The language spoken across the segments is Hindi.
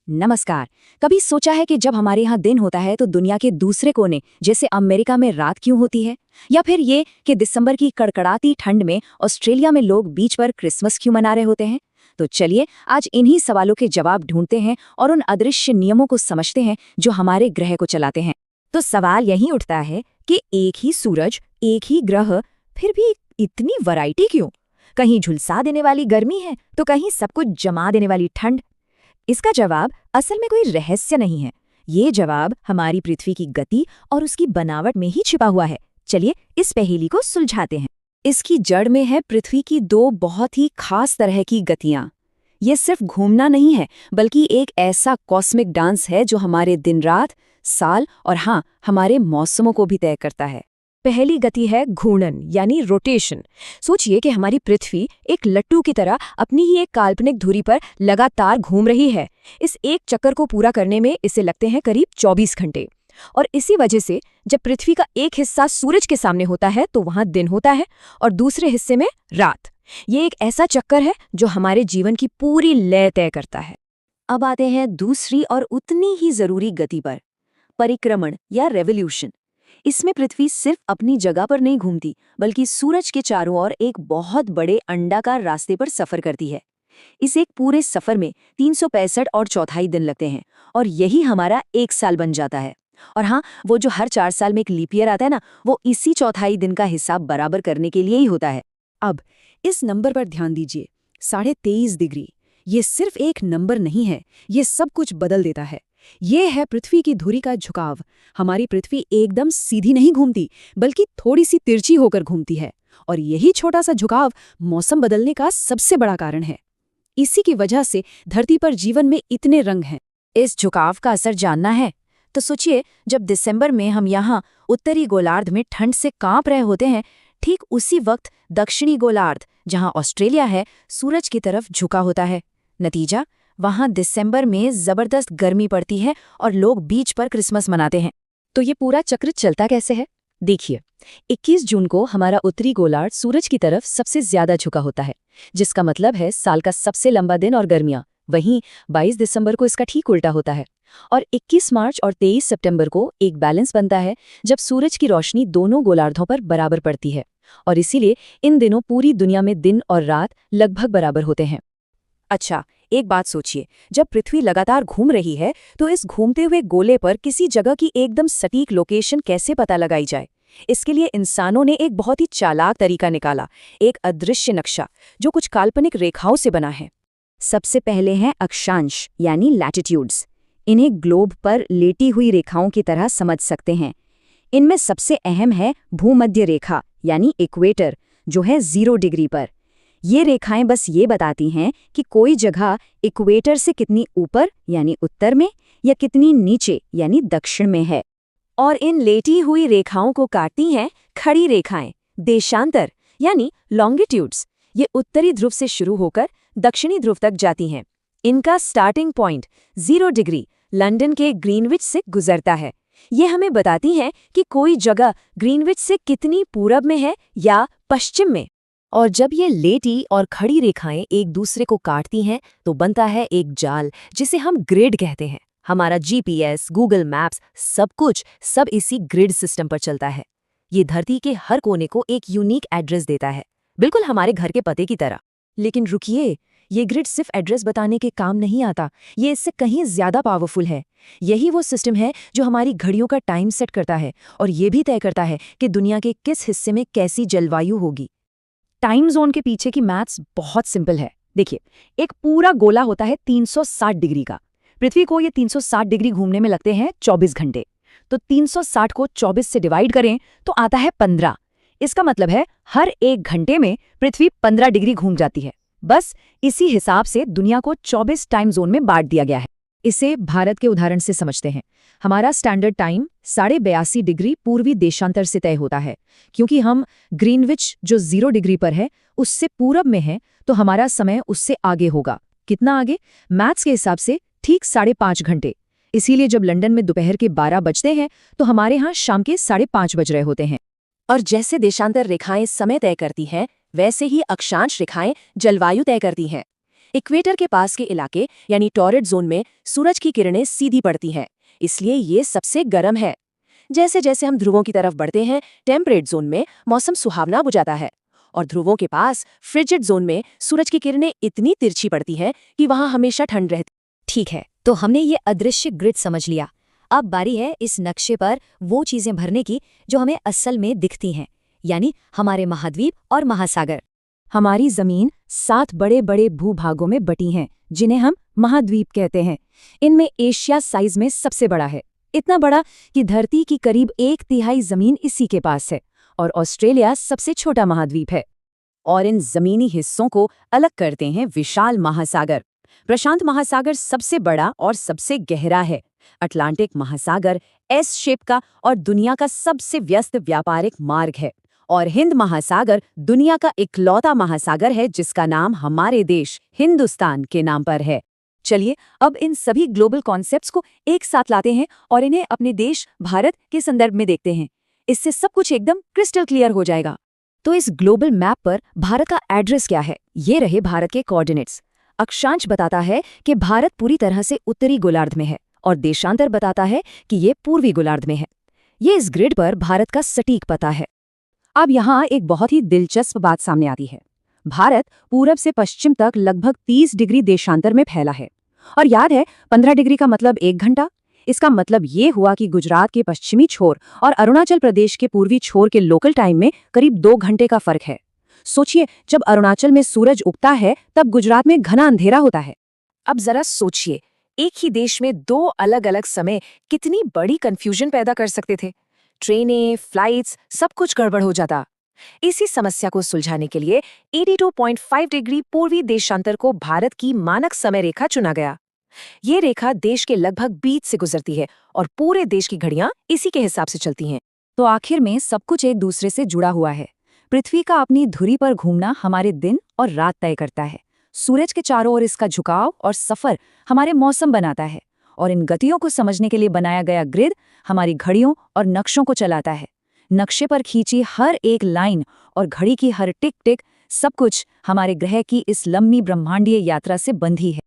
नमस्कार। कभी सोचा है कि जब हमारे यहाँ दिन होता है तो दुनिया के दूसरे कोने जैसे अमेरिका में रात क्यों होती है? या फिर ये कि दिसंबर की कड़कड़ाती ठंड में ऑस्ट्रेलिया में लोग बीच पर क्रिसमस क्यों मना रहे होते हैं? तो चलिए आज इन्हीं सवालों के जवाब ढूंढते हैं और उन अदृश्य नियमों को समझते हैं जो हमारे ग्रह को चलाते हैं। तो सवाल यही उठता है कि एक ही सूरज, एक ही ग्रह, फिर भी इतनी वैरायटी क्यों? कहीं झुलसा देने वाली गर्मी है तो कहीं सब कुछ जमा देने वाली ठंड। इसका जवाब असल में कोई रहस्य नहीं है। ये जवाब हमारी पृथ्वी की गति और उसकी बनावट में ही छिपा हुआ है। चलिए इस पहेली को सुलझाते हैं। इसकी जड़ में है पृथ्वी की दो बहुत ही खास तरह की गतियां। ये सिर्फ घूमना नहीं है, बल्कि एक ऐसा कॉस्मिक डांस है जो हमारे दिन रात, साल और हाँ, हमारे मौसमों को भी तय करता है। पहली गति है घूर्णन यानी रोटेशन। सोचिए कि हमारी पृथ्वी एक लट्टू की तरह अपनी ही एक काल्पनिक धुरी पर लगातार घूम रही है। इस एक चक्कर को पूरा करने में इसे लगते हैं करीब 24 घंटे। और इसी वजह से जब पृथ्वी का एक हिस्सा सूरज के सामने होता है तो वहां दिन होता है और दूसरे हिस्से में रात। ये एक ऐसा चक्कर है जो हमारे जीवन की पूरी लय तय करता है। अब आते हैं दूसरी और उतनी ही जरूरी गति पर, परिक्रमण या रेवोल्यूशन। इसमें पृथ्वी सिर्फ अपनी जगह पर नहीं घूमती, बल्कि सूरज के चारों ओर एक बहुत बड़े अंडाकार रास्ते पर सफर करती है। इस एक पूरे सफर में 365 और चौथाई दिन लगते हैं और यही हमारा एक साल बन जाता है। और हाँ, वो जो हर 4 साल में एक लीप ईयर आता है ना, वो इसी चौथाई दिन का हिसाब बराबर करने के लिए ही होता है। अब इस नंबर पर ध्यान दीजिए, 23.5 डिग्री। ये सिर्फ एक नंबर नहीं है, ये सब कुछ बदल देता है। ये है पृथ्वी की धुरी का झुकाव। हमारी पृथ्वी एकदम सीधी नहीं घूमती, बल्कि थोड़ी सी तिरछी होकर घूमती है। और यही छोटा सा झुकाव मौसम बदलने का सबसे बड़ा कारण है। इसी की वजह से धरती पर जीवन में इतने रंग हैं। इस झुकाव का असर जानना है तो सोचिए, जब दिसंबर में हम यहाँ उत्तरी गोलार्ध में ठंड से कांप रहे होते हैं, ठीक उसी वक्त दक्षिणी गोलार्ध, जहाँ ऑस्ट्रेलिया है, सूरज की तरफ झुका होता है। नतीजा, वहां दिसंबर में जबरदस्त गर्मी पड़ती है और लोग बीच पर क्रिसमस मनाते हैं। तो ये पूरा चक्र चलता कैसे है? देखिए, 21 जून को हमारा उत्तरी गोलार्ध सूरज की तरफ सबसे ज्यादा झुका होता है, जिसका मतलब है साल का सबसे लंबा दिन और गर्मियां। वहीं 22 दिसंबर को इसका ठीक उल्टा होता है। और 21 मार्च और 23 सितंबर को एक बैलेंस बनता है, जब सूरज की रोशनी दोनों गोलार्धों पर बराबर पड़ती है। और इसीलिए इन दिनों पूरी दुनिया में दिन और रात लगभग बराबर होते हैं। अच्छा, एक बात सोचिए, जब पृथ्वी लगातार घूम रही है तो इस घूमते हुए गोले पर किसी जगह की एकदम सटीक लोकेशन कैसे पता लगाई जाए? इसके लिए इंसानों ने एक बहुत ही चालाक तरीका निकाला, एक अदृश्य नक्शा जो कुछ काल्पनिक रेखाओं से बना है। सबसे पहले हैं अक्षांश यानी लैटिट्यूड्स। इन्हें ग्लोब पर लेटी हुई रेखाओं की तरह समझ सकते हैं। इनमें सबसे अहम है भूमध्य रेखा यानी इक्वेटर, जो है 0 डिग्री पर। ये रेखाएं बस ये बताती हैं कि कोई जगह इक्वेटर से कितनी ऊपर यानी उत्तर में या कितनी नीचे यानी दक्षिण में है। और इन लेटी हुई रेखाओं को काटती हैं खड़ी रेखाएं, देशांतर यानी लॉन्गिट्यूड्स। ये उत्तरी ध्रुव से शुरू होकर दक्षिणी ध्रुव तक जाती हैं। इनका स्टार्टिंग पॉइंट 0 डिग्री लंदन के ग्रीनविच से गुजरता है। ये हमें बताती हैं कि कोई जगह ग्रीनविच से कितनी पूरब में है या पश्चिम में। और जब ये लेटी और खड़ी रेखाएं एक दूसरे को काटती हैं तो बनता है एक जाल, जिसे हम ग्रिड कहते हैं। हमारा जीपीएस, गूगल मैप्स, सब इसी ग्रिड सिस्टम पर चलता है। ये धरती के हर कोने को एक यूनिक एड्रेस देता है, बिल्कुल हमारे घर के पते की तरह। लेकिन रुकिए, ये ग्रिड सिर्फ एड्रेस बताने के काम नहीं आता, ये इससे कहीं ज्यादा पावरफुल है। यही वो सिस्टम है जो हमारी घड़ियों का टाइम सेट करता है और ये भी तय करता है कि दुनिया के किस हिस्से में कैसी जलवायु होगी। टाइम जोन के पीछे की मैथ्स बहुत सिंपल है। देखिए, एक पूरा गोला होता है 360 डिग्री का। पृथ्वी को ये 360 डिग्री घूमने में लगते हैं 24 घंटे। तो 360 को 24 से डिवाइड करें तो आता है 15। इसका मतलब है हर 1 घंटे में पृथ्वी 15 डिग्री घूम जाती है। बस इसी हिसाब से दुनिया को 24 टाइम जोन में बांट दिया गया है। इसे भारत के उदाहरण से समझते हैं। हमारा स्टैंडर्ड टाइम 82.5 डिग्री पूर्वी देशांतर से तय होता है। क्योंकि हम ग्रीनविच जो 0 डिग्री पर है उससे पूरब में है, तो हमारा समय उससे आगे होगा। कितना आगे? मैथ्स के हिसाब से ठीक 5.5 घंटे। इसीलिए जब लंदन में दोपहर के 12 बजते हैं तो हमारे यहाँ शाम के 5:30 बज रहे होते हैं। और जैसे देशांतर रेखाएं समय तय करती हैं, वैसे ही अक्षांश रेखाएं जलवायु तय करती हैं। इक्वेटर के पास के इलाके यानी टॉरड जोन में सूरज की किरणें सीधी पड़ती हैं, इसलिए ये सबसे गर्म है। जैसे जैसे हम ध्रुवों की तरफ बढ़ते हैं, टेम्परेट जोन में मौसम सुहावना हो जाता है, और ध्रुवों के पास फ्रिजिड जोन में सूरज की किरणें इतनी तिरछी पड़ती हैं कि वहां हमेशा ठंड रहती। ठीक है, तो हमने ये अदृश्य ग्रिड समझ लिया। अब बारी है इस नक्शे पर वो चीजें भरने की जो हमें असल में दिखती हैं, यानी हमारे महाद्वीप और महासागर। हमारी जमीन 7 बड़े बड़े भूभागों में बटी हैं, जिन्हें हम महाद्वीप कहते हैं। इनमें एशिया साइज में सबसे बड़ा है, इतना बड़ा कि धरती की करीब 1/3 जमीन इसी के पास है, और ऑस्ट्रेलिया सबसे छोटा महाद्वीप है। और इन जमीनी हिस्सों को अलग करते हैं विशाल महासागर। प्रशांत महासागर सबसे बड़ा और सबसे गहरा है, अटलांटिक महासागर एस शेप का और दुनिया का सबसे व्यस्त व्यापारिक मार्ग है, और हिंद महासागर दुनिया का इकलौता महासागर है जिसका नाम हमारे देश हिंदुस्तान के नाम पर है। चलिए अब इन सभी ग्लोबल कॉन्सेप्ट्स को एक साथ लाते हैं और इन्हें अपने देश भारत के संदर्भ में देखते हैं। इससे सब कुछ एकदम क्रिस्टल क्लियर हो जाएगा। तो इस ग्लोबल मैप पर भारत का एड्रेस क्या है? ये रहे भारत के कोऑर्डिनेट्स। अक्षांश बताता है कि भारत पूरी तरह से उत्तरी गोलार्ध में है, और देशांतर बताता है कि ये पूर्वी गोलार्ध में है। ये इस ग्रिड पर भारत का सटीक पता है। अब यहाँ एक बहुत ही दिलचस्प बात सामने आती है। भारत पूरब से पश्चिम तक लगभग 30 डिग्री देशांतर में फैला है, और याद है 15 डिग्री का मतलब 1 घंटा। इसका मतलब ये हुआ कि गुजरात के पश्चिमी छोर और अरुणाचल प्रदेश के पूर्वी छोर के लोकल टाइम में करीब 2 घंटे का फर्क है। सोचिए, जब अरुणाचल में सूरज उगता है तब गुजरात में घना अंधेरा होता है। अब जरा सोचिए, एक ही देश में 2 अलग अलग समय कितनी बड़ी कंफ्यूजन पैदा कर सकते थे। ट्रेनें, फ्लाइट्स, सब कुछ गड़बड़ हो जाता। इसी समस्या को सुलझाने के लिए 82.5 डिग्री पूर्वी देशांतर को भारत की मानक समय रेखा चुना गया। ये रेखा देश के लगभग बीच से गुजरती है, और पूरे देश की घड़ियां इसी के हिसाब से चलती हैं। तो आखिर में सब कुछ एक दूसरे से जुड़ा हुआ है। पृथ्वी का अपनी धुरी पर घूमना हमारे दिन और रात तय करता है। सूरज के चारों ओर इसका झुकाव और सफर हमारे मौसम बनाता है, और इन गतियों को समझने के लिए बनाया गया ग्रिड हमारी घड़ियों और नक्शों को चलाता है। नक्शे पर खींची हर एक लाइन और घड़ी की हर टिक टिक, सब कुछ हमारे ग्रह की इस लंबी ब्रह्मांडीय यात्रा से बंधी है।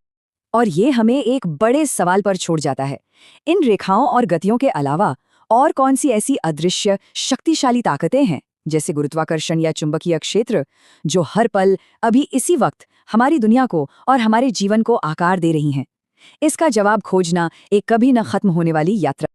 और ये हमें एक बड़े सवाल पर छोड़ जाता है। इन रेखाओं और गतियों के अलावा और कौन सी ऐसी अदृश्य शक्तिशाली ताकतें हैं, जैसे गुरुत्वाकर्षण या चुंबकीय क्षेत्र, जो हर पल अभी इसी वक्त हमारी दुनिया को और हमारे जीवन को आकार दे रही हैं? इसका जवाब खोजना एक कभी न खत्म होने वाली यात्रा